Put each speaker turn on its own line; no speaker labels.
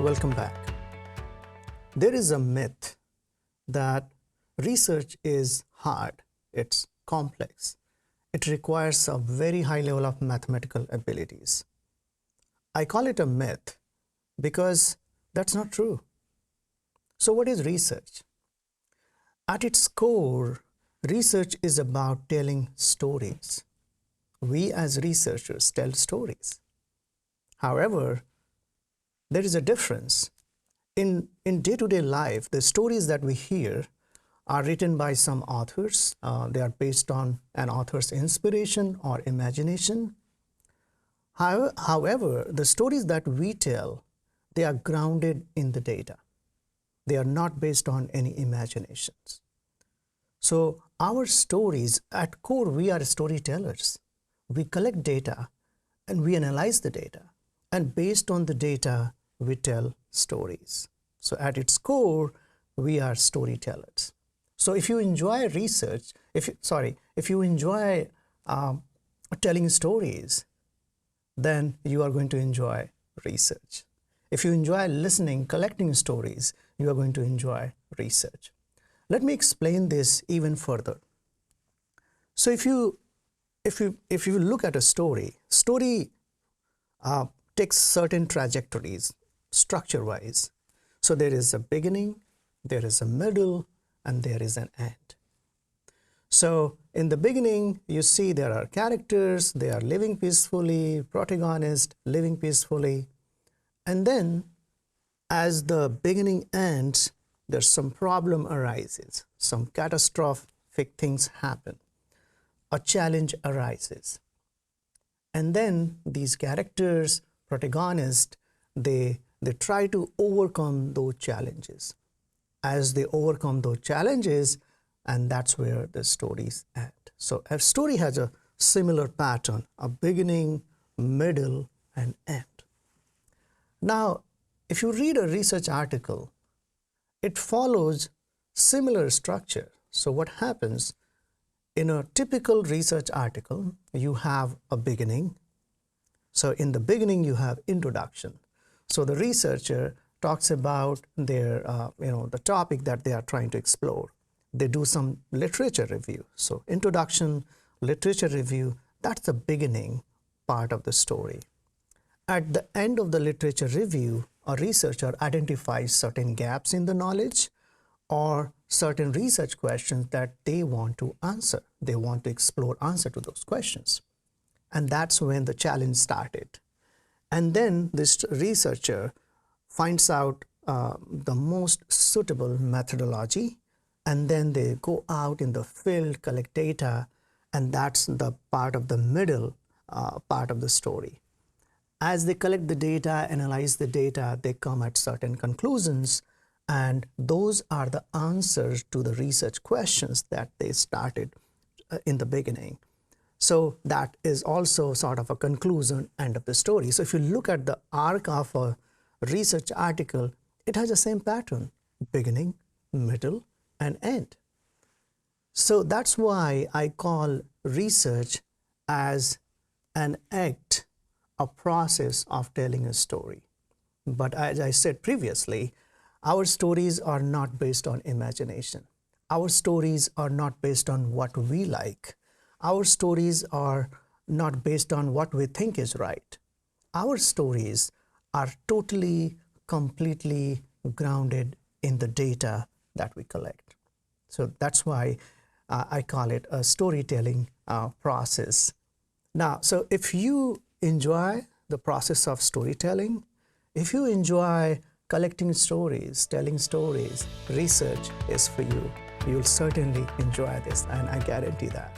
welcome back. There is a myth that research is hard, it's complex. It requires a very high level of mathematical abilities. I call it a myth because that's not true. So what is research? At its core, research is about telling stories. We as researchers tell stories. However, there is a difference. In day-to-day life, the stories that we hear are written by some authors. They are based on an author's inspiration or imagination. However, the stories that we tell, they are grounded in the data. They are not based on any imaginations. So our stories, at core, we are storytellers. We collect data and we analyze the data. And based on the data, we tell stories. So at its core, we are storytellers. So if you enjoy research, if you enjoy telling stories, then you are going to enjoy research. If you enjoy listening, collecting stories, you are going to enjoy research. Let me explain this even further. So if you look at a story takes certain trajectories, structure-wise. So there is a beginning, there is a middle, and there is an end. So in the beginning, you see there are characters, they are living peacefully, protagonist living peacefully. And then as the beginning ends, there's some problem arises, some catastrophic things happen, a challenge arises. And then these characters, protagonists, they try to overcome those challenges. As they overcome those challenges, and that's where the stories end. So a story has a similar pattern, a beginning, middle, and end. Now, if you read a research article, it follows similar structure. So what happens? In a typical research article, you have a beginning. So in the beginning, you have introduction. So the researcher talks about their, the topic that they are trying to explore. They do some literature review. So introduction, literature review, that's the beginning part of the story. At the end of the literature review, a researcher identifies certain gaps in the knowledge or certain research questions that they want to answer. They want to explore answer to those questions. And that's when the challenge started. And then this researcher finds out the most suitable methodology, and then they go out in the field, collect data, and that's the part of the middle part of the story. As they collect the data, analyze the data, they come at certain conclusions, and those are the answers to the research questions that they started in the beginning. So that is also sort of a conclusion, end of the story. So if you look at the arc of a research article, it has the same pattern, beginning, middle, and end. So that's why I call research as an act, a process of telling a story. But as I said previously, our stories are not based on imagination. Our stories are not based on what we like. Our stories are not based on what we think is right. Our stories are totally, completely grounded in the data that we collect. So that's why I call it a storytelling process. Now, so if you enjoy the process of storytelling, if you enjoy collecting stories, telling stories, research is for you. You'll certainly enjoy this, and I guarantee that.